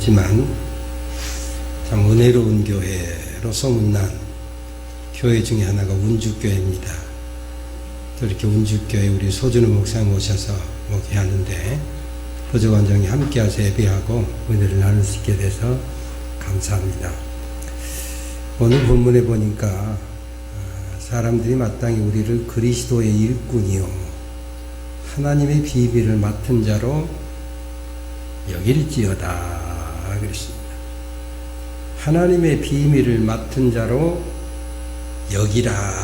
있지만 참 은혜로운 교회로 소문난 교회 중에 하나가 운주교회입니다. 또 이렇게 운주교회 우리 소준우 목사님 모셔서 목회하는데 보조관장이 함께해서 예배하고 은혜를 나눌 수 있게 돼서 감사합니다. 오늘 본문에 보니까 사람들이 마땅히 우리를 그리스도의 일꾼이요 하나님의 비밀을 맡은 자로 여길지어다 그랬습니다. 하나님의 비밀을 맡은 자로 여기라.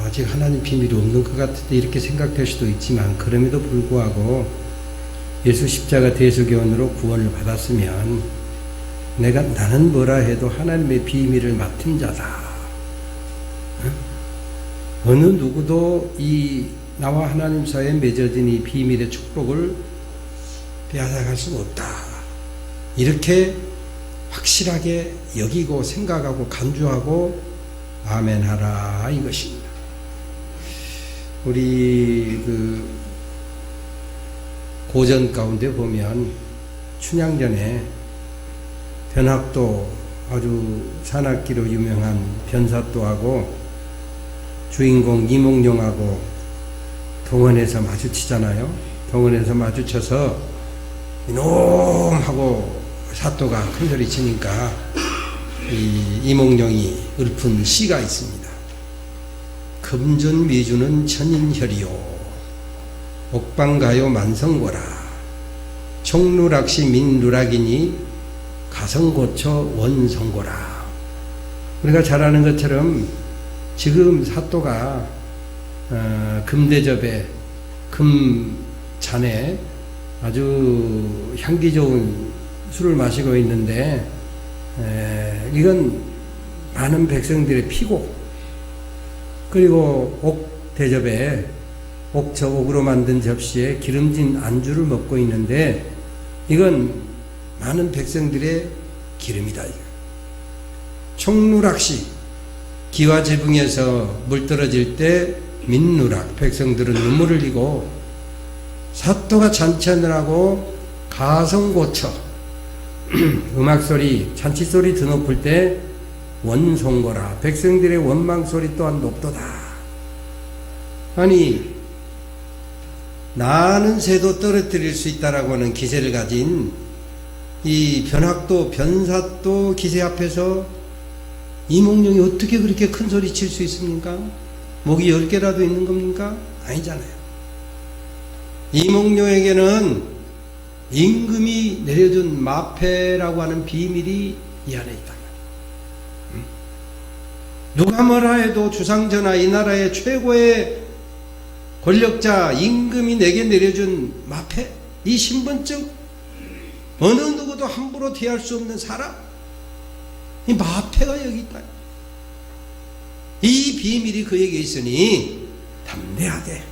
아직 하나님 비밀이 없는 것 같은데 이렇게 생각될 수도 있지만 그럼에도 불구하고 예수 십자가 대속의원으로 구원을 받았으면 나는 뭐라 해도 하나님의 비밀을 맡은 자다. 어느 누구도 나와 하나님 사이에 맺어진 이 비밀의 축복을 빼앗아갈 수 없다. 이렇게 확실하게 여기고 생각하고 간주하고 아멘하라 이것입니다. 우리 고전 가운데 보면 춘향전에 변학도 아주 산악기로 유명한 변사또하고 주인공 이몽룡하고 동원에서 마주치잖아요. 동원에서 마주쳐서 이놈하고 사또가 큰소리 치니까 이몽룡이 읊은 시가 있습니다. 금전미주는 천인혈이요 옥방가요 만성고라 총누락시 민누락이니 가성고처 원성고라. 우리가 잘 아는 것처럼 지금 사또가 금대접에 금잔에 아주 향기 좋은 술을 마시고 있는데 이건 많은 백성들의 피고, 그리고 옥대접에 옥으로 만든 접시에 기름진 안주를 먹고 있는데 이건 많은 백성들의 기름이다. 총누락시 기와제붕에서 물 떨어질 때 민누락 백성들은 눈물을 흘리고 사또가 잔치하느라고 가성고처 음악소리 잔치소리 드높을 때 원송고라 백성들의 원망소리 또한 높도다. 아니 나는 새도 떨어뜨릴 수 있다라고 하는 기세를 가진 이 변학도 변사또 기세 앞에서 이몽룡이 어떻게 그렇게 큰 소리 칠 수 있습니까? 목이 10개라도 있는 겁니까? 아니잖아요. 이몽룡에게는 임금이 내려준 마패라고 하는 비밀이 이 안에 있다. 누가 뭐라 해도 주상전하 이 나라의 최고의 권력자 임금이 내게 내려준 마패, 이 신분증, 어느 누구도 함부로 대할 수 없는 사람, 이 마패가 여기 있다. 이 비밀이 그에게 있으니 담대하되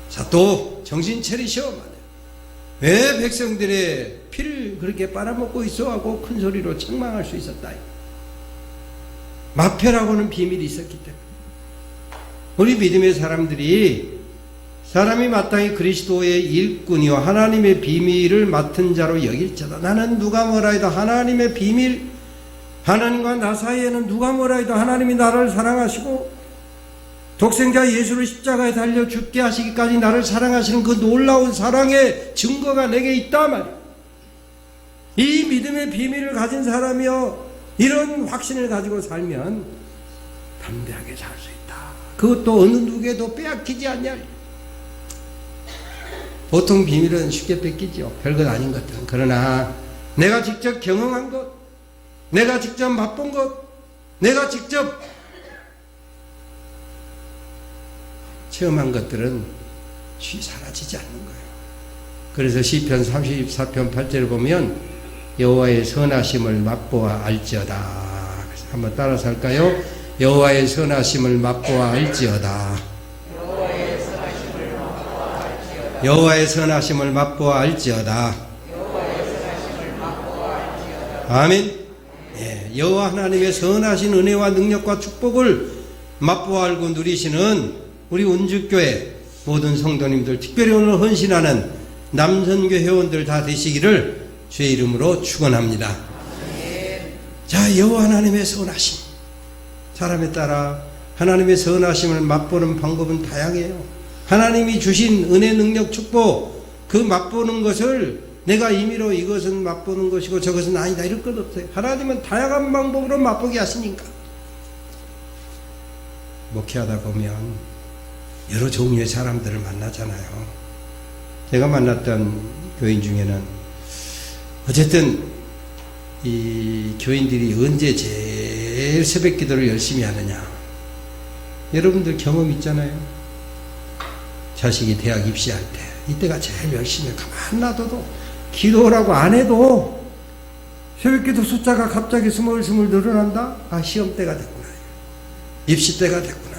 사또 정신 차리셔. 왜 백성들의 피를 그렇게 빨아먹고 있어 하고 큰 소리로 책망할 수 있었다. 마패라고는 비밀이 있었기 때문에 우리 믿음의 사람이 마땅히 그리스도의 일꾼이요 하나님의 비밀을 맡은 자로 여길지어다. 나는 누가 뭐라 해도 하나님의 비밀, 하나님과 나 사이에는 누가 뭐라 해도 하나님이 나를 사랑하시고 독생자 예수를 십자가에 달려 죽게 하시기까지 나를 사랑하시는 그 놀라운 사랑의 증거가 내게 있다 말이야. 이 믿음의 비밀을 가진 사람이요 이런 확신을 가지고 살면 담대하게 살 수 있다. 그것도 어느 누구에도 빼앗기지 않냐. 보통 비밀은 쉽게 뺏기죠. 별것 아닌 것들은. 그러나 내가 직접 경험한 것, 내가 직접 맛본 것, 내가 직접 체험한 것들은 쉽게 사라지지 않는 거예요. 그래서 시편 34편 8절을 보면 여호와의 선하심을 맛보아 알지어다. 한번 따라서 할까요? 여호와의 선하심을 맛보아 알지어다. 여호와의 선하심을 맛보아 알지어다. 아멘. 예, 여호와 하나님의 선하신 은혜와 능력과 축복을 맛보아 알고 누리시는 우리 운주교회 모든 성도님들, 특별히 오늘 헌신하는 남선교 회원들 다 되시기를 주의 이름으로 축원합니다. 자, 여호와 하나님의 선하심, 사람에 따라 하나님의 선하심을 맛보는 방법은 다양해요. 하나님이 주신 은혜, 능력, 축복, 그 맛보는 것을 내가 임의로 이것은 맛보는 것이고 저것은 아니다 이럴 것 없어요. 하나님은 다양한 방법으로 맛보게 하시니까. 목회하다 보면 여러 종류의 사람들을 만나잖아요. 제가 만났던 교인 중에는 어쨌든 이 교인들이 언제 제일 새벽 기도를 열심히 하느냐, 여러분들 경험 있잖아요. 자식이 대학 입시할 때 이때가 제일 열심히, 가만 놔둬도 기도라고 안 해도 새벽 기도 숫자가 갑자기 스물스물 늘어난다. 아, 시험 때가 됐구나, 입시 때가 됐구나.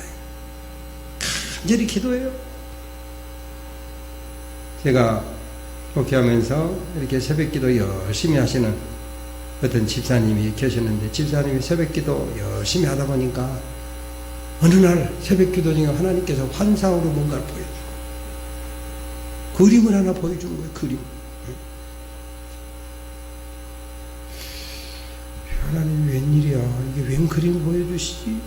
간절히 기도해요. 제가 목회하면서 이렇게 새벽 기도 열심히 하시는 어떤 집사님이 계셨는데, 집사님이 새벽 기도 열심히 하다 보니까 어느 날 새벽 기도 중에 하나님께서 환상으로 뭔가를 보여주고 그림을 하나 보여준 거예요. 그림. 하나님 웬일이야, 이게 웬 그림을 보여주시지?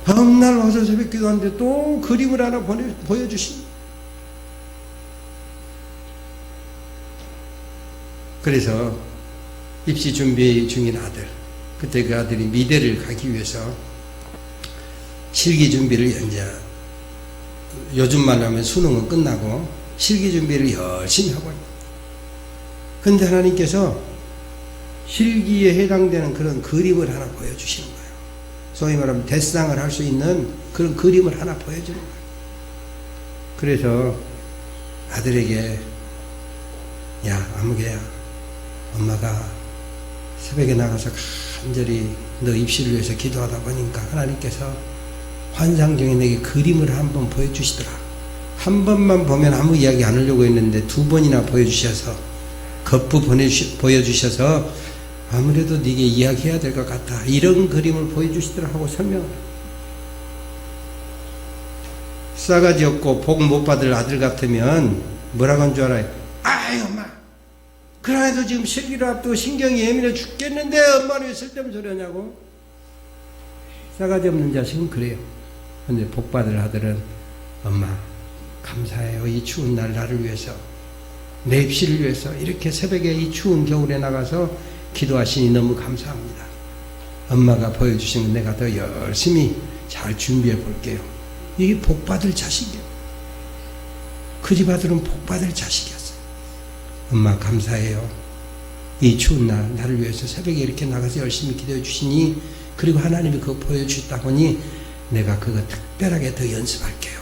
다음날 와서 새벽 기도하는데 또 그림을 하나 보여주신. 그래서 입시 준비 중인 아들, 그때 그 아들이 미대를 가기 위해서 실기 준비를 이제 요즘만 하면 수능은 끝나고 실기 준비를 열심히 하고 있는. 근데 하나님께서 실기에 해당되는 그런 그림을 하나 보여주시는 거예요. 소위 말하면 대상을 할 수 있는 그런 그림을 하나 보여주는 거예요. 그래서 아들에게, 야, 아무개야, 엄마가 새벽에 나가서 간절히 너 입시를 위해서 기도하다 보니까 하나님께서 환상 중에 내게 그림을 한번 보여주시더라. 한 번만 보면 아무 이야기 안 하려고 했는데 두 번이나 보여주셔서, 거푸 보여주셔서 아무래도 네게 이야기해야 될 것 같다, 이런 그림을 보여주시더라 하고 설명을. 싸가지 없고 복 못 받을 아들 같으면 뭐라고 한 줄 알아요? 아이 엄마, 그래도 지금 실기를 앞두고 신경이 예민해 죽겠는데 엄마는 왜 쓸데없는 소리 하냐고. 싸가지 없는 자식은 그래요. 근데 복 받을 아들은, 엄마 감사해요, 이 추운 날 나를 위해서, 내 입시를 위해서 이렇게 새벽에 이 추운 겨울에 나가서 기도하시니 너무 감사합니다. 엄마가 보여주신 건 내가 더 열심히 잘 준비해 볼게요. 이게 복 받을 자식이에요. 그 집 아들은 복 받을 자식이었어요. 엄마 감사해요, 이 추운 날 나를 위해서 새벽에 이렇게 나가서 열심히 기도해 주시니, 그리고 하나님이 그거 보여주셨다 보니 내가 그거 특별하게 더 연습할게요.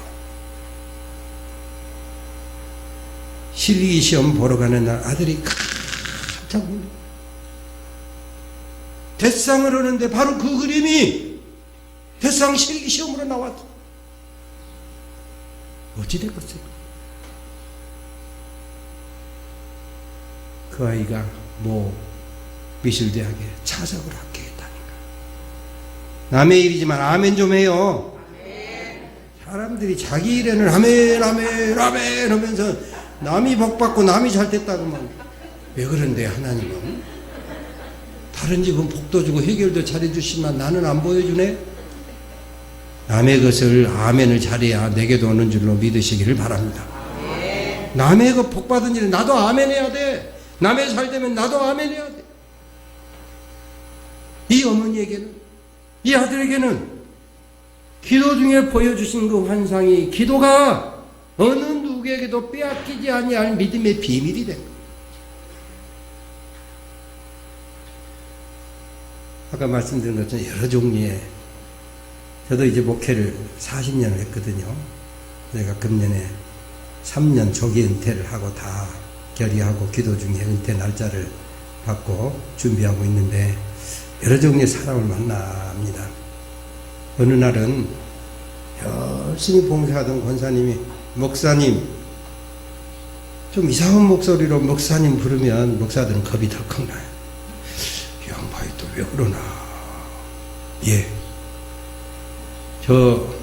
실기 시험 보러 가는 날 아들이 깜짝 놀랐어요. 대상을 하는데 바로 그 그림이 대상 실기 시험으로 나왔어. 어찌 됐겠어요? 그 아이가 미술대학에 차석을 합격했다니까. 남의 일이지만 아멘 좀 해요. 사람들이 자기 일에는 아멘 아멘 아멘 하면서 남이 복 받고 남이 잘 됐다고만. 왜 그런데 하나님은? 다른 집은 복도 주고 해결도 잘해주시지만 나는 안 보여주네? 남의 것을 아멘을 잘해야 내게도 오는 줄로 믿으시기를 바랍니다. 남의 것 복 받은 일은 나도 아멘 해야 돼. 남의 잘 되면 나도 아멘 해야 돼. 이 어머니에게는, 이 아들에게는 기도 중에 보여주신 그 환상이 기도가 어느 누구에게도 빼앗기지 아니할 믿음의 비밀이 됩니다. 아까 말씀드린 것처럼 여러 종류의, 저도 이제 목회를 40년을 했거든요. 내가 금년에 3년 조기 은퇴를 하고 다 결의하고 기도 중에 은퇴 날짜를 받고 준비하고 있는데 여러 종류의 사람을 만납니다. 어느 날은 열심히 봉사하던 권사님이, 목사님, 좀 이상한 목소리로 목사님 부르면 목사들은 겁이 덜컥 나요. 이 양반이 또 왜 그러나. 예. 저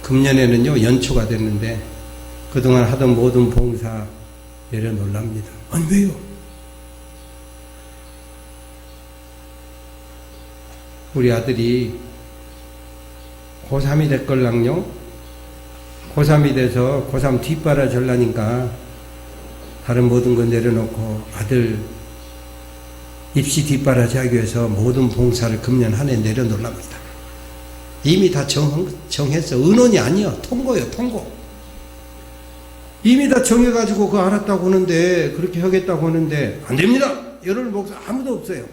금년에는요 연초가 됐는데 그동안 하던 모든 봉사 내려놓으랍니다. 아니 왜요? 우리 아들이 고3이 됐걸랑요. 고3이 돼서 고3 뒷바라 절라니까 다른 모든 거 내려놓고 아들 입시 뒷바라지 하기 위해서 모든 봉사를 금년 한 해 내려놓으랍니다. 이미 다 정했어. 의논이 아니야. 통고요, 통고. 이미 다 정해가지고 그거 알았다고 하는데, 그렇게 하겠다고 하는데, 안 됩니다! 이럴 목사 아무도 없어요.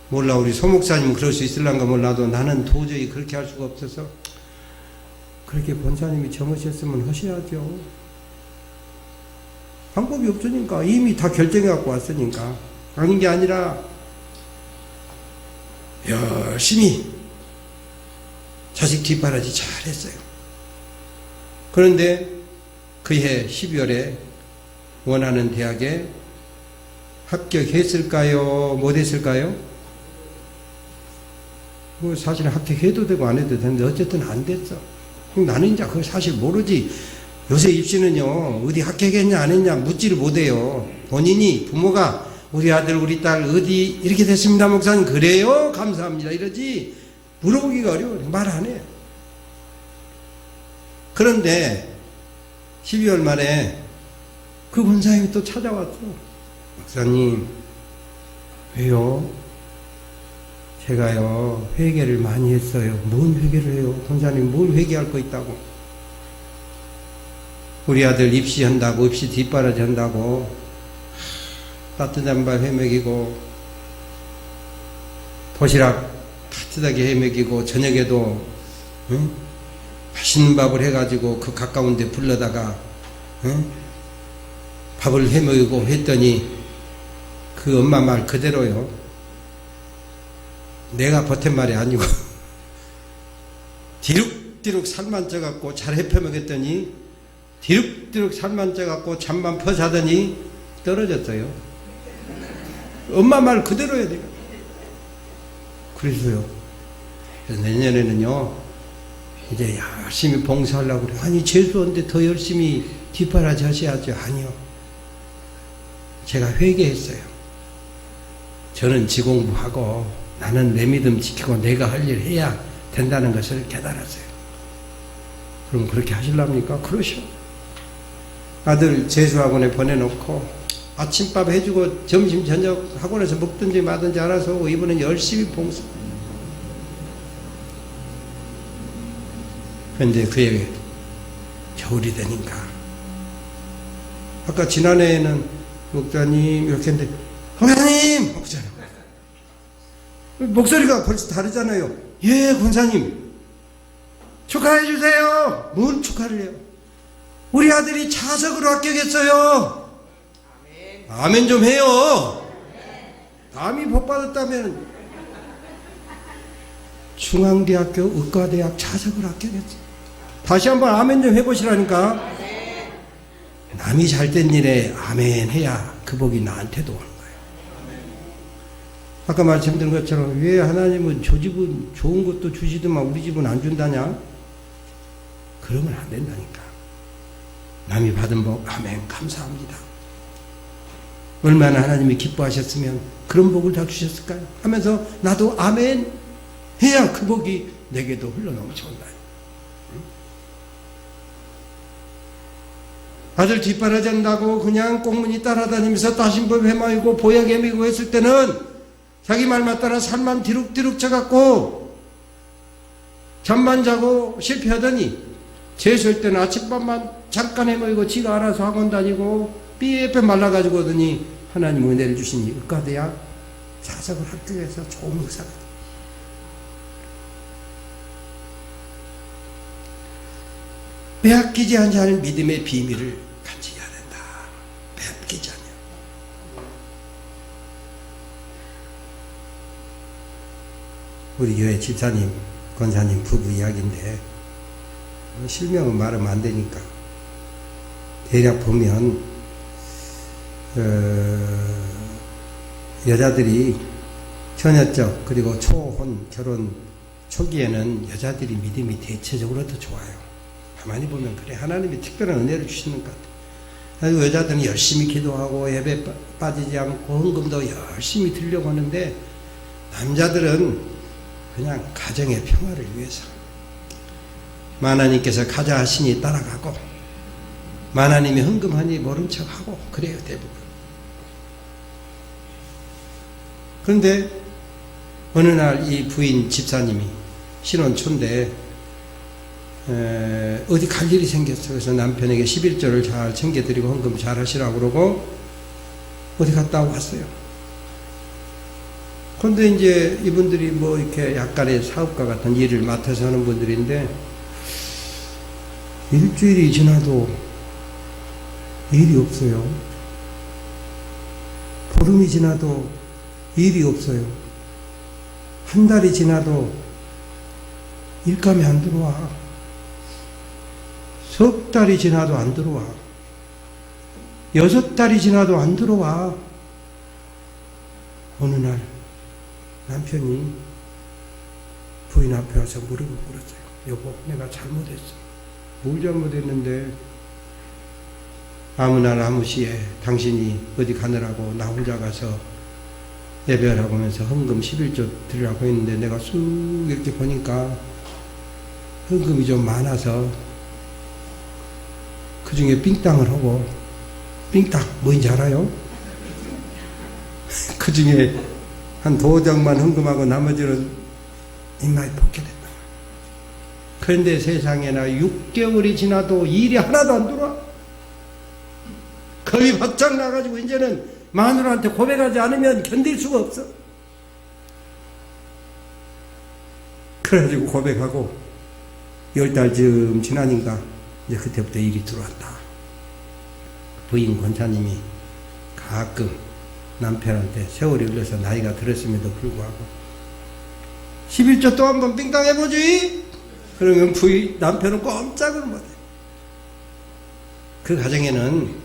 몰라, 우리 소목사님은 그럴 수 있을란가 몰라도 나는 도저히 그렇게 할 수가 없어서, 그렇게 권사님이 정하셨으면 하셔야죠. 방법이 없으니까. 이미 다 결정해갖고 왔으니까. 아닌 게 아니라, 열심히 자식 뒷바라지 잘 했어요. 그런데 그해 12월에 원하는 대학에 합격했을까요? 못했을까요? 뭐 사실 합격해도 되고 안 해도 되는데 어쨌든 안 됐어. 나는 이제 그걸 사실 모르지. 요새 입시는요, 어디 합격했냐 안 했냐 묻지를 못해요. 본인이, 부모가 우리 아들 우리 딸 어디 이렇게 됐습니다 목사님 그래요? 감사합니다 이러지 물어보기가 어려워요. 말 안 해요. 그런데 12월 말에 그 권사님이 또 찾아왔어. 목사님 왜요? 제가요 회개를 많이 했어요. 뭔 회개를 해요? 권사님 뭘 회개할 거 있다고? 우리 아들 입시한다고 입시 뒷바라지 한다고 따뜻한 밥 해먹이고 도시락 따뜻하게 해먹이고 저녁에도 맛있는 밥을 해가지고 그 가까운 데 불러다가 밥을 해먹이고 했더니 그 엄마 말 그대로요. 내가 보탠 말이 아니고 디룩디룩 살만 쪄갖고 잘 해펴먹였더니 디룩디룩 살만 쪄갖고 잠만 퍼자더니 떨어졌어요. 엄마 말 그대로야 내가. 그래서요. 그래서 내년에는요 이제 열심히 봉사하려고 그래요. 아니 재수한데 더 열심히 뒷바라지 하셔야죠. 아니요. 제가 회개했어요. 저는 지공부하고 나는 내 믿음 지키고 내가 할 일 해야 된다는 것을 깨달았어요. 그럼 그렇게 하실랍니까? 그러셔. 아들 재수학원에 보내놓고 아침밥 해주고 점심 저녁 학원에서 먹든지 마든지 알아서 오고 이번엔 열심히 봉사. 그런데 그에게 겨울이 되니까 아까 지난해에는 목사님 이렇게 했는데 목사님! 목소리가 벌써 다르잖아요. 예 권사님 축하해 주세요. 뭘 축하를 해요? 우리 아들이 자석으로 합격했어요. 아멘 좀 해요. 남이 복 받았다면 중앙대학교 의과대학 자석을 합격했어. 다시 한번 아멘 좀 해보시라니까. 남이 잘된 일에 아멘 해야 그 복이 나한테도 오는 거예요. 아까 말씀드린 것처럼 왜 하나님은 저 집은 좋은 것도 주시더만 우리 집은 안 준다냐? 그러면 안 된다니까. 남이 받은 복 아멘 감사합니다. 얼마나 하나님이 기뻐하셨으면 그런 복을 다 주셨을까요? 하면서 나도 아멘 해야 그 복이 내게도 흘러넘쳐온다. 아들 뒷바라지 한다고 그냥 꽁무니 따라다니면서 따신법 해마이고 보약 해미고 했을 때는 자기 말만 따라 살만 디룩디룩 쪄갖고 잠만 자고 실패하더니 재수할 때는 아침밥만 잠깐 해먹이고 지가 알아서 학원 다니고 삐에빼 말라가지고 오더니 하나님 은혜를 주신 의과대학 자석을 합격해서 좋은 의사가 돼. 빼앗기지 않는 믿음의 비밀을 간직해야 된다. 빼앗기지 않냐. 우리 교회 집사님, 권사님 부부 이야기인데 실명은 말하면 안 되니까 대략 보면 여자들이 처녀적 그리고 초혼 결혼 초기에는 여자들이 믿음이 대체적으로 더 좋아요. 가만히 보면 그래. 하나님이 특별한 은혜를 주시는 것 같아. 그리고 여자들은 열심히 기도하고 예배 빠지지 않고 헌금도 열심히 드리려고 하는데 남자들은 그냥 가정의 평화를 위해서 하나님께서 가자 하시니 따라가고 하나님이 헌금하니 모른 척하고 그래요 대부분. 그런데 어느 날 이 부인 집사님이 신혼 초인데 어디 갈 일이 생겼어. 그래서 남편에게 11조를 잘 챙겨드리고 헌금 잘 하시라고 그러고 어디 갔다 왔어요. 그런데 이제 이분들이 뭐 이렇게 약간의 사업가 같은 일을 맡아서 하는 분들인데 일주일이 지나도 일이 없어요. 보름이 지나도 일이 없어요. 한 달이 지나도 일감이 안 들어와. 석 달이 지나도 안 들어와. 6달이 지나도 안 들어와. 어느 날 남편이 부인 앞에 와서 무릎을 꿇었어요. 여보, 내가 잘못했어. 뭘 잘못했는데? 아무 날 아무 시에 당신이 어디 가느라고 나 혼자 가서 예배하라고 하면서 헌금 11조 드리라고 했는데 내가 쑥 이렇게 보니까 헌금이 좀 많아서 그 중에 삥땅을 하고, 삥땅 뭔지 알아요? 그 중에 한 2장만 헌금하고 나머지는 인마에 포기됐다. 그런데 세상에나 6개월이 지나도 일이 하나도 안 들어와. 겁이 바짝 나가지고 이제는 마누라한테 고백하지 않으면 견딜 수가 없어. 그래가지고 고백하고 10달쯤 지나니까 이제 그때부터 일이 들어왔다. 부인 권사님이 가끔 남편한테 세월이 흘러서 나이가 들었음에도 불구하고 11조 또 한번 빙땅 해보지? 그러면 남편은 꼼짝을 못해. 그 가정에는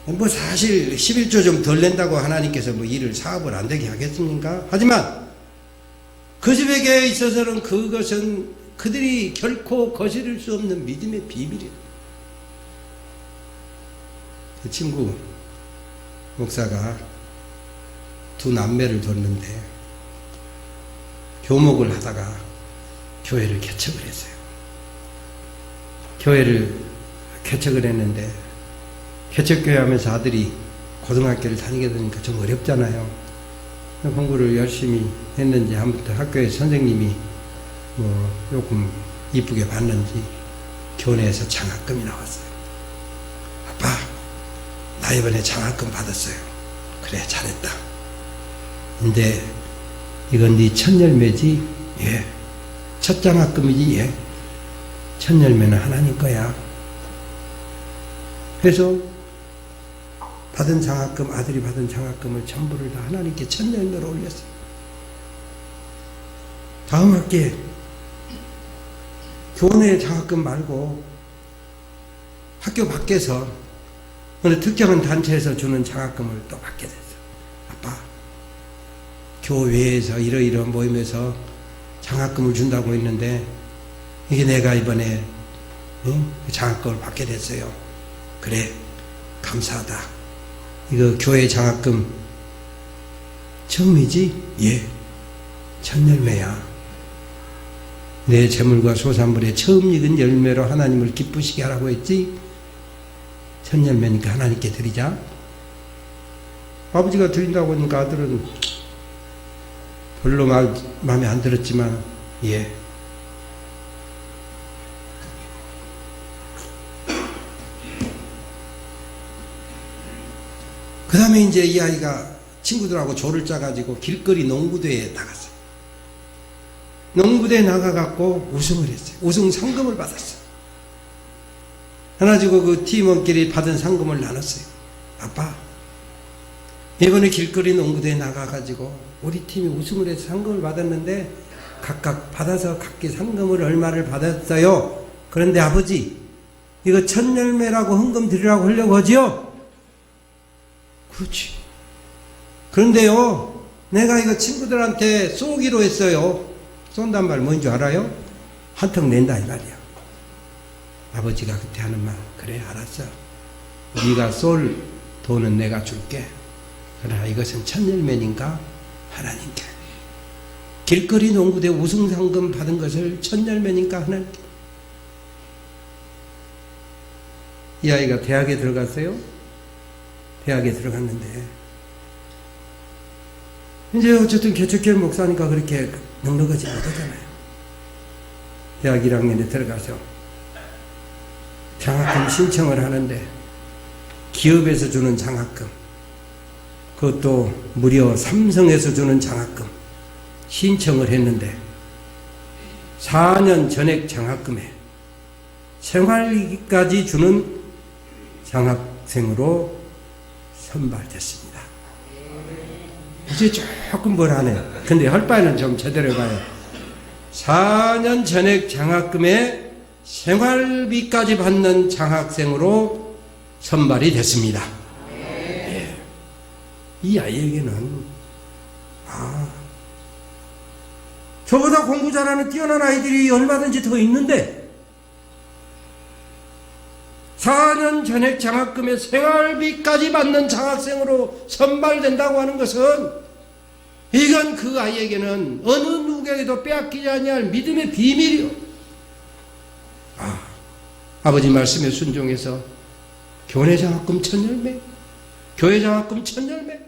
뭐 사실 11조 좀 덜 낸다고 하나님께서 뭐 일을 사업을 안 되게 하겠습니까? 하지만 그 집에게 있어서는 그것은 그들이 결코 거스릴 수 없는 믿음의 비밀이에요. 그 친구 목사가 두 남매를 뒀는데 교목을 하다가 교회를 개척을 했어요. 교회를 개척을 했는데 개척교회 하면서 아들이 고등학교를 다니게 되니까 좀 어렵잖아요. 공부를 열심히 했는지 아무튼 학교에 선생님이 뭐 조금 이쁘게 봤는지 교내에서 장학금이 나왔어요. 아빠, 나 이번에 장학금 받았어요. 그래, 잘했다. 근데 이건 네 첫 열매지? 예. 첫 장학금이지? 예. 첫 열매는 하나님 거야. 그래서 받은 장학금, 아들이 받은 장학금을 전부를 다 하나님께 첫 열매로 올렸어요. 다음 학기에 교내 장학금 말고 학교 밖에서 어느 특정한 단체에서 주는 장학금을 또 받게 됐어요. 아빠, 교회에서 이러이러한 모임에서 장학금을 준다고 했는데 이게 내가 이번에 장학금을 받게 됐어요. 그래, 감사하다. 이거 교회 장학금 처음이지? 예, 첫 열매야. 내 재물과 소산물의 처음 익은 열매로 하나님을 기쁘시게 하라고 했지? 첫 열매니까 하나님께 드리자. 아버지가 드린다고 하니까 아들은 별로 마음에 안 들었지만 예. 그 다음에 이제 이 아이가 친구들하고 조를 짜가지고 길거리 농구대회에 나갔어요. 농구대에 나가갖고 우승을 했어요. 우승 상금을 받았어요. 그래가지고 그 팀원끼리 받은 상금을 나눴어요. 아빠, 이번에 길거리 농구대에 나가가지고 우리 팀이 우승을 해서 상금을 받았는데 각각 받아서 각기 상금을 얼마를 받았어요. 그런데 아버지, 이거 첫 열매라고 헌금 드리라고 하려고 하지요? 그렇지. 그런데요, 내가 이거 친구들한테 쏘기로 했어요. 쏜단 말 뭔지 알아요? 한턱 낸다 이 말이야. 아버지가 그때 하는 말, 그래 알았어. 네가 쏠 돈은 내가 줄게. 그러나 이것은 첫 열매니까 하나님께. 길거리 농구대 우승상금 받은 것을 첫 열매니까 하나님께. 이 아이가 대학에 들어갔어요. 대학에 들어갔는데 이제 어쨌든 개척교회 목사니까 그렇게 넉넉하지 못하잖아요. 대학 1학년에 들어가서 장학금 신청을 하는데 기업에서 주는 장학금, 그것도 무려 삼성에서 주는 장학금 신청을 했는데 4년 전액 장학금에 생활비까지 주는 장학생으로 선발됐습니다. 이제 조금 뭘 하네요. 근데 할 바에는 좀 제대로 해봐요. 4년 전액 장학금에 생활비까지 받는 장학생으로 선발이 됐습니다. 예. 이 아이에게는 저보다 공부 잘하는 뛰어난 아이들이 얼마든지 더 있는데 4년 전액 장학금에 생활비까지 받는 장학생으로 선발된다고 하는 것은 이건 그 아이에게는 어느 누구에게도 빼앗기지 아니할 믿음의 비밀이요. 아버지 말씀에 순종해서 교내 장학금 1000열매, 교회 장학금 1000열매,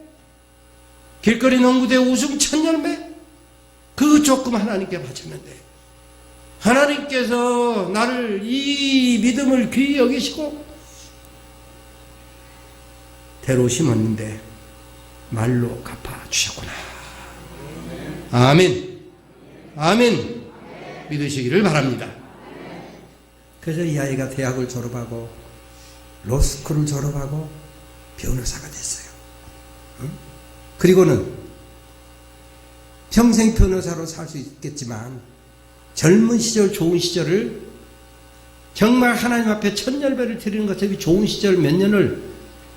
길거리 농구대 우승 1000열매, 그 조금 하나님께 바쳤는데 하나님께서 나를 이 믿음을 귀히 여기시고 대로 심었는데 말로 갚아주셨구나. 아멘. 아멘. 믿으시기를 바랍니다. 그래서 이 아이가 대학을 졸업하고 로스쿨을 졸업하고 변호사가 됐어요. 그리고는 평생 변호사로 살 수 있겠지만 젊은 시절, 좋은 시절을 정말 하나님 앞에 천열배를 드리는 것처럼 좋은 시절 몇 년을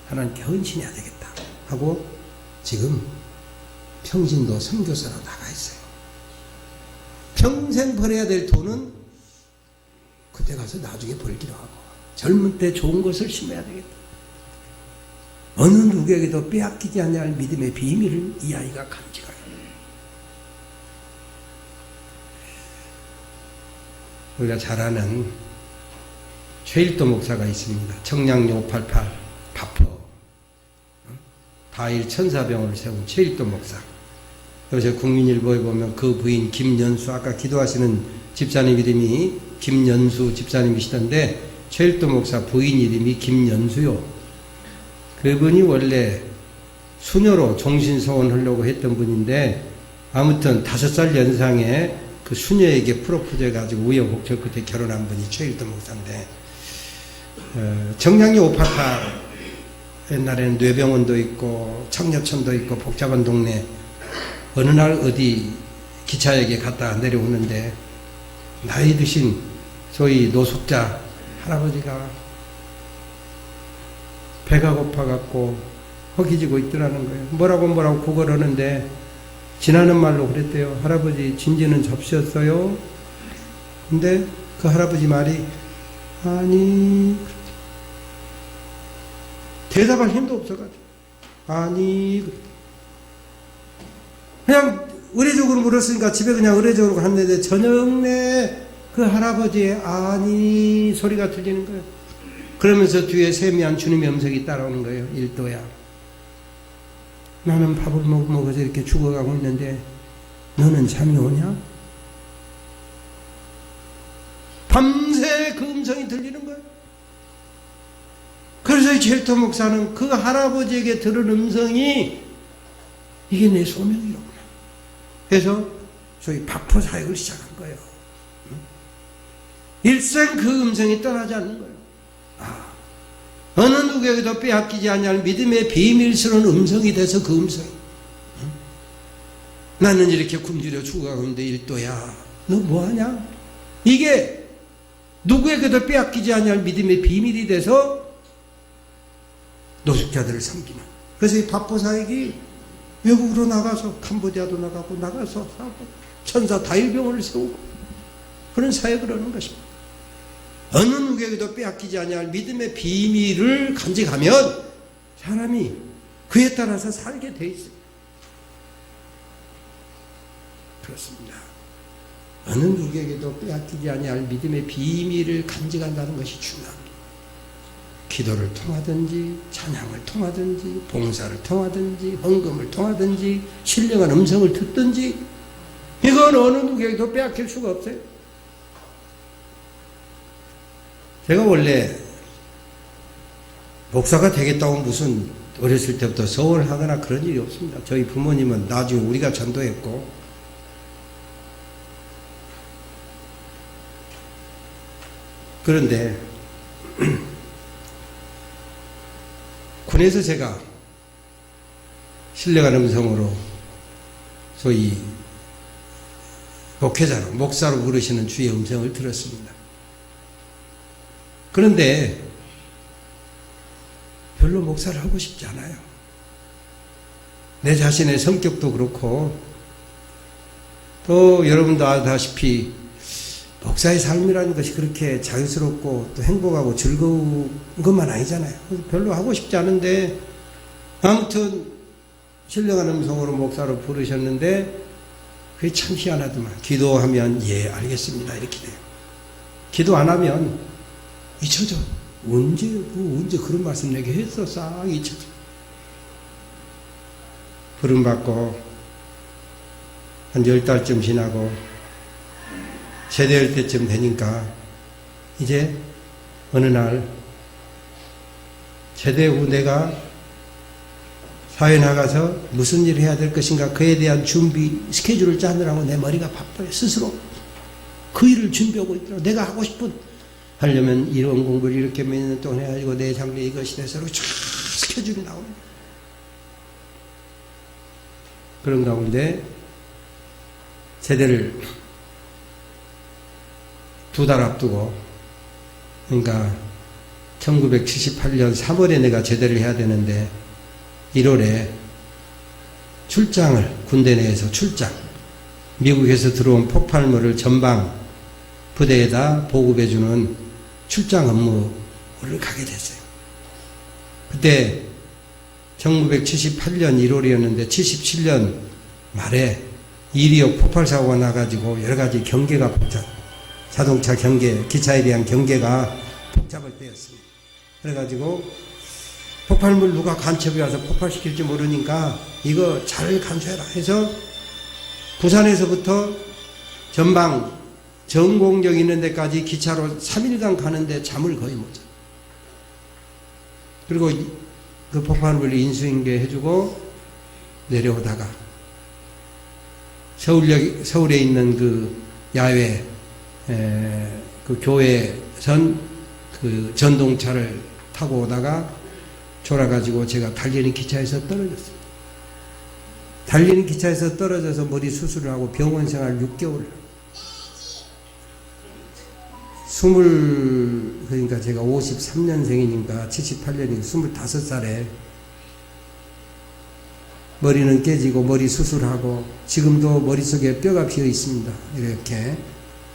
하나님께 헌신해야 되겠다 하고 지금 평신도 선교사로 나가 있어요. 평생 벌어야 될 돈은 그때 가서 나중에 벌기로 하고 젊은 때 좋은 것을 심어야 되겠다. 어느 누구에게도 빼앗기지 않을 믿음의 비밀을 이 아이가 간직하게. 우리가 잘 아는 최일도 목사가 있습니다. 청량리 588 바포 다일 천사병원을 세운 최일도 목사. 요새 국민일보에 보면 그 부인 김연수, 아까 기도하시는 집사님 이름이 김연수 집사님이시던데 최일도 목사 부인 이름이 김연수요. 그분이 원래 수녀로 종신서원하려고 했던 분인데 아무튼 5살 연상에 그 수녀에게 프로포즈 해가지고 우여곡절 끝에 결혼한 분이 최일도 목사인데 정량리 588 옛날에는 뇌병원도 있고 청녀촌도 있고 복잡한 동네. 어느 날 어디 기차역에 갔다가 내려오는데 나이 드신 소위 노숙자 할아버지가 배가 고파갖고 허기지고 있더라는 거예요. 뭐라고 구걸 하는데 지나는 말로 그랬대요. 할아버지 진지는 접시였어요. 근데 그 할아버지 말이 아니 대답할 힘도 없어가지고 아니 그냥 의례적으로 물었으니까 집에 그냥 의례적으로 갔는데 저녁 내 그 할아버지의 아니 소리가 들리는 거예요. 그러면서 뒤에 세미한 주님의 음성이 따라오는 거예요. 일도야, 나는 밥을 못 먹어서 이렇게 죽어가고 있는데 너는 잠이 오냐? 밤새 그 음성이 들리는 거예요. 그래서 이 최일도 목사는 그 할아버지에게 들은 음성이 이게 내 소명이로구나. 그래서 저희 바포 사역을 시작한 거예요. 일생 그 음성이 떠나지 않는 거예요. 어느 누구에게도 빼앗기지 않을 믿음의 비밀스러운 음성이 돼서 그 음성이 나는 이렇게 굶주려 죽어가고 있는데 일도야 너 뭐하냐? 이게 누구에게도 빼앗기지 않을 믿음의 비밀이 돼서 노숙자들을 섬기는. 그래서 이 바포 사역이 외국으로 나가서 캄보디아도 나가서 하고 천사 다일병원을 세우고 그런 사역을 하는 것입니다. 어느 누구에게도 빼앗기지 아니할 믿음의 비밀을 간직하면 사람이 그에 따라서 살게 돼 있어요. 그렇습니다. 어느 누구에게도 빼앗기지 아니할 믿음의 비밀을 간직한다는 것이 중요합니다. 기도를 통하든지 찬양을 통하든지 봉사를 통하든지 헌금을 통하든지 신령한 음성을 듣든지 이건 어느 누구에게도 빼앗길 수가 없어요. 제가 원래 목사가 되겠다고 무슨 어렸을 때부터 소원하거나 그런 일이 없습니다. 저희 부모님은 나중에 우리가 전도했고 그런데 군에서 제가 신령한 음성으로 소위 목회자로 목사로 부르시는 주의 음성을 들었습니다. 그런데 별로 목사를 하고 싶지 않아요. 내 자신의 성격도 그렇고 또 여러분도 아다시피 목사의 삶이라는 것이 그렇게 자유스럽고 또 행복하고 즐거운 것만 아니잖아요. 별로 하고 싶지 않은데 아무튼 신령한 음성으로 목사로 부르셨는데 그게 참 희한하더만. 기도하면 예 알겠습니다 이렇게 돼요. 기도 안 하면 잊혀져. 언제 그런 말씀 내게 했어. 싹 잊혀져. 부름받고 한 10달쯤 지나고 제대할 때쯤 되니까 이제 어느 날 제대 후 내가 사회 나가서 무슨 일을 해야 될 것인가 그에 대한 준비 스케줄을 짜느라고 내 머리가 바빠요. 스스로 그 일을 준비하고 있더라고. 내가 하고 싶은 하려면 이런 공부를 이렇게 몇 년 동안 해가지고 내 장래 이것이 돼서 쫙 스케줄이 나옵니다. 그런 가운데 제대를 2달 앞두고 그러니까 1978년 3월에 내가 제대를 해야 되는데 1월에 출장을 군대 내에서 출장 미국에서 들어온 폭발물을 전방 부대에다 보급해주는 출장 업무를 가게 됐어요. 그때 1978년 1월이었는데 77년 말에 2.26 폭발사고가 나가지고 여러가지 경계가 복잡 자동차 경계, 기차에 대한 경계가 복잡할 때였습니다. 그래가지고 폭발물 누가 간첩이 와서 폭발시킬지 모르니까 이거 잘 간수해라 해서 부산에서부터 전방 정공정 있는 데까지 기차로 3일간 가는데 잠을 거의 못 자요. 그리고 그 폭발물을 인수인계 해주고 내려오다가 서울에 있는 그 야외 그 교회선 그 전동차를 타고 오다가 졸아가지고 제가 달리는 기차에서 떨어졌습니다. 달리는 기차에서 떨어져서 머리 수술을 하고 병원 생활 6개월. 그러니까 제가 53년생이니까 78년이니까 25살에 머리는 깨지고 머리 수술하고 지금도 머릿속에 뼈가 비어 있습니다. 이렇게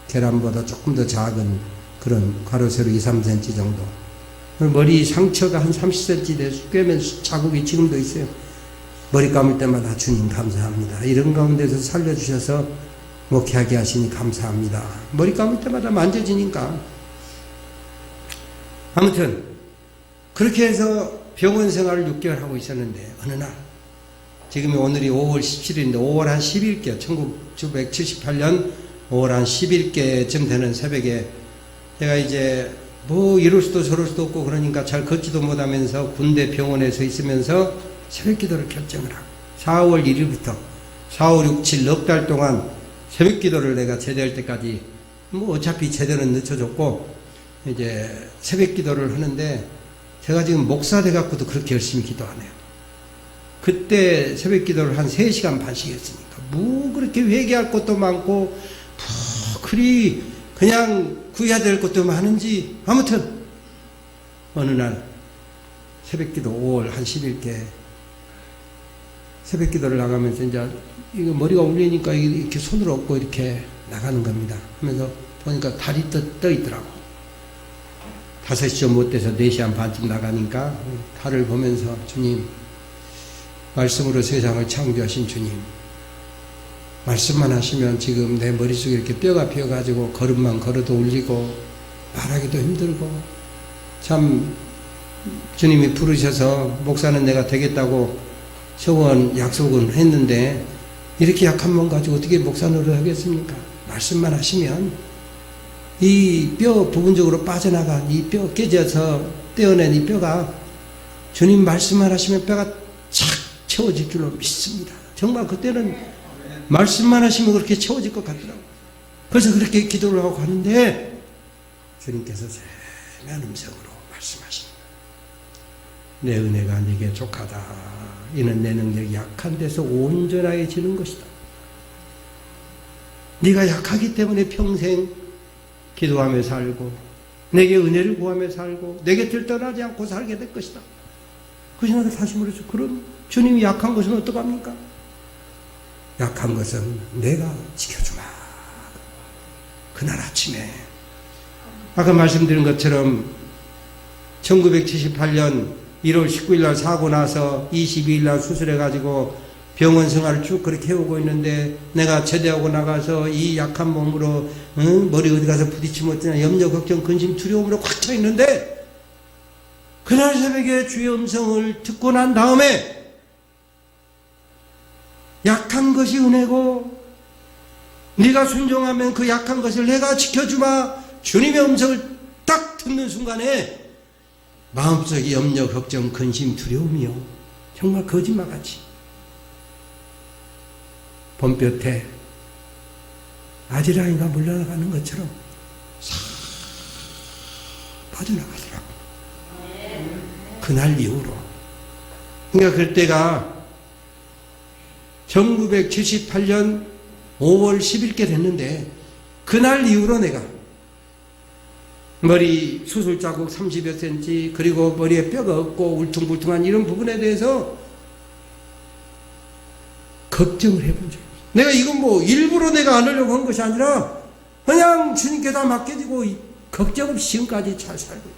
계란보다 조금 더 작은 그런 가로세로 2, 3cm 정도. 머리 상처가 한 30cm 돼서 꿰맨 자국이 지금도 있어요. 머리 감을 때마다 주님 감사합니다. 이런 가운데서 살려주셔서 목회하게 하시니 감사합니다. 머리 감을 때마다 만져지니까. 아무튼 그렇게 해서 병원 생활을 6개월 하고 있었는데 어느 날 지금이 오늘이 5월 17일인데 5월 한 10일께 1978년 5월 한 10일께쯤 되는 새벽에 제가 이제 뭐 이럴 수도 저럴 수도 없고 그러니까 잘 걷지도 못하면서 군대 병원에 서 있으면서 새벽 기도를 결정을 하고 4월 1일부터 4, 5, 6, 7 넉 달 동안 새벽 기도를 내가 제대할 때까지 뭐 어차피 제대는 늦춰졌고 이제 새벽 기도를 하는데 제가 지금 목사 돼갖고도 그렇게 열심히 기도 안 해요. 그때 새벽 기도를 한 3시간 반씩 했으니까 뭐 그렇게 회개할 것도 많고 그리 그냥 구해야 될 것도 많은지 아무튼 어느 날 새벽 기도 5월 한 10일께 새벽 기도를 나가면서 이제 이거 머리가 울리니까 이렇게 손을 얹고 이렇게 나가는 겁니다. 하면서 보니까 달이 떠 있더라고. 5시 좀 못 돼서 4시 한 반쯤 나가니까 달을 보면서 주님, 말씀으로 세상을 창조하신 주님, 말씀만 하시면 지금 내 머릿속에 이렇게 뼈가 피어가지고 걸음만 걸어도 울리고 말하기도 힘들고, 참 주님이 부르셔서 목사는 내가 되겠다고 소원 약속은 했는데 이렇게 약한 몸 가지고 어떻게 목사 노릇하겠습니까? 말씀만 하시면 이 뼈 부분적으로 빠져나간 이 뼈 깨져서 떼어낸 이 뼈가 주님 말씀만 하시면 뼈가 착 채워질 줄로 믿습니다. 정말 그때는 말씀만 하시면 그렇게 채워질 것 같더라고요. 그래서 그렇게 기도를 하고 가는데 주님께서 세미한 음성으로 말씀하십니다. 내 은혜가 네게 족하다. 이는 내 능력이 약한 데서 온전하게 지는 것이다. 네가 약하기 때문에 평생 기도하며 살고 내게 은혜를 구하며 살고 내 곁을 떠나지 않고 살게 될 것이다. 그 생각을 다시 물었죠. 그럼 주님이 약한 것은 어떡합니까? 약한 것은 내가 지켜주마. 그날 아침에 아까 말씀드린 것처럼 1978년 1월 19일 날 사고 나서 22일 날 수술해가지고 병원 생활을 쭉 그렇게 해오고 있는데 내가 제대하고 나가서 이 약한 몸으로 머리 어디 가서 부딪히면 어쩌나 염려, 걱정, 근심, 두려움으로 꽉 차 있는데 그날 새벽에 주의 음성을 듣고 난 다음에 약한 것이 은혜고 네가 순종하면 그 약한 것을 내가 지켜주마. 주님의 음성을 딱 듣는 순간에 마음속에 염려, 걱정, 근심, 두려움이요 정말 거짓말같이 봄볕에 아지랑이가 물러나가는 것처럼 싹 빠져나가더라고. 그날 이후로. 그러니까 그때가 1978년 5월 10일께 됐는데 그날 이후로 내가 머리 수술 자국 30여 cm 그리고 머리에 뼈가 없고 울퉁불퉁한 이런 부분에 대해서 걱정을 해본 적이 없어요. 내가 이건 뭐 일부러 내가 안 하려고 한 것이 아니라 그냥 주님께 다 맡겨지고 걱정 없이 지금까지 잘 살고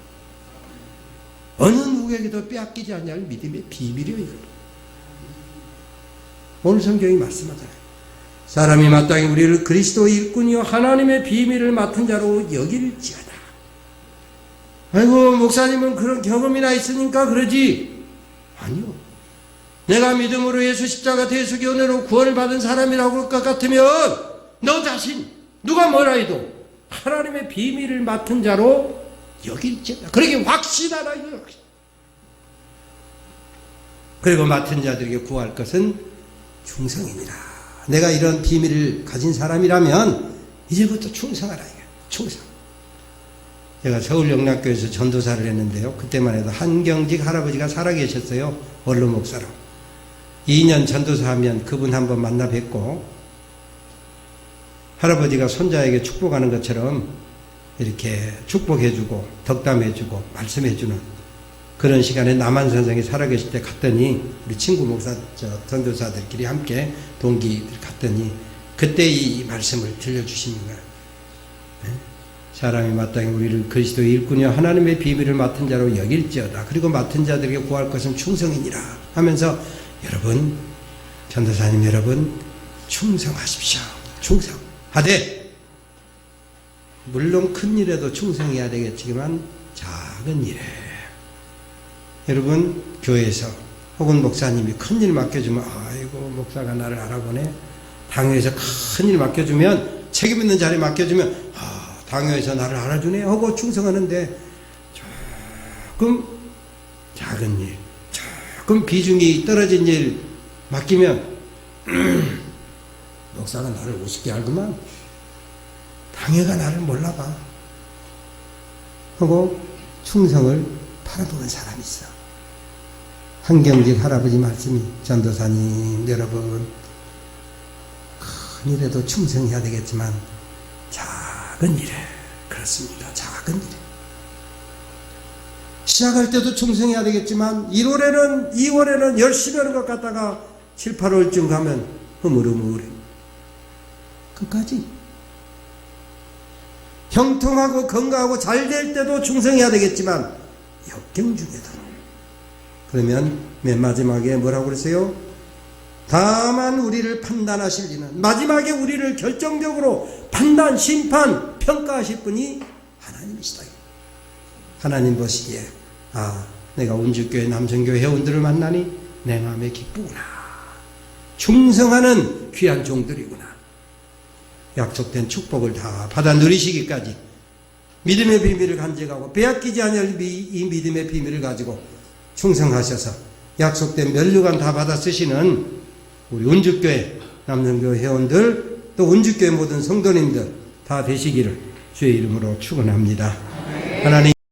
어느 누구에게도 빼앗기지 않냐는 믿음의 비밀이에요. 이거. 오늘 성경이 말씀하잖아요. 사람이 마땅히 우리를 그리스도의 일꾼이요 하나님의 비밀을 맡은 자로 여길지어다. 아이고 목사님은 그런 경험이나 있으니까 그러지. 아니요. 내가 믿음으로 예수 십자가 대속의 은혜로 구원을 받은 사람이라고 할 것 같으면 너 자신 누가 뭐라 해도 하나님의 비밀을 맡은 자로 여길지어다. 그러게 확신하라 이거요. 그리고 맡은 자들에게 구할 것은 충성이니라. 내가 이런 비밀을 가진 사람이라면 이제부터 충성하라 이거야. 충성. 제가 서울영락교에서 전도사를 했는데요. 그때만 해도 한경직 할아버지가 살아계셨어요. 원로 목사로. 2년 전도사하면 그분 한번 만나 뵙고 할아버지가 손자에게 축복하는 것처럼 이렇게 축복해주고 덕담해주고 말씀해주는 그런 시간에 남한 선생이 살아계실 때 갔더니 우리 친구 목사 전도사들끼리 함께 동기들 갔더니 그때 이 말씀을 들려주시는 거예요. 네? 사람이 마땅히 우리를 그리스도의 일꾼이여 하나님의 비밀을 맡은 자로 여길지어다. 그리고 맡은 자들에게 구할 것은 충성이니라 하면서 여러분 전도사님 여러분 충성하십시오. 충성하되 물론 큰 일에도 충성해야 되겠지만 작은 일에 여러분 교회에서 혹은 목사님이 큰 일 맡겨주면 아이고 목사가 나를 알아보네. 당회에서 큰 일 맡겨주면 책임 있는 자리 맡겨주면 당회에서 나를 알아주네 하고 충성하는데 조금 작은 일 조금 비중이 떨어진 일 맡기면 목사가 나를 우습게 알구만. 당회가 나를 몰라봐 하고 충성을 팔아보는 사람이 있어. 한경직 할아버지 말씀이 전도사님 여러분 큰 일에도 충성해야 되겠지만 작은 일에 그렇습니다. 작은 일에 시작할 때도 충성해야 되겠지만 1월에는 2월에는 열심히 하는 것 같다가 7, 8월쯤 가면 흐물흐물해. 끝까지 형통하고 건강하고 잘 될 때도 충성해야 되겠지만 역경 중에도. 그러면 맨 마지막에 뭐라고 그랬어요? 다만 우리를 판단하실 이는, 마지막에 우리를 결정적으로 판단, 심판, 평가하실 분이 하나님이시다. 하나님 보시기에 내가 운주교회 남성교회 회원들을 만나니 내 마음에 기쁘구나. 충성하는 귀한 종들이구나. 약속된 축복을 다 받아 누리시기까지 믿음의 비밀을 간직하고 빼앗기지 않을 이 믿음의 비밀을 가지고 충성하셔서 약속된 면류관 다 받아 쓰시는 우리 운주교회 남성교회 회원들, 또 운주교회 모든 성도님들 다 되시기를 주의 이름으로 축원합니다. 하나님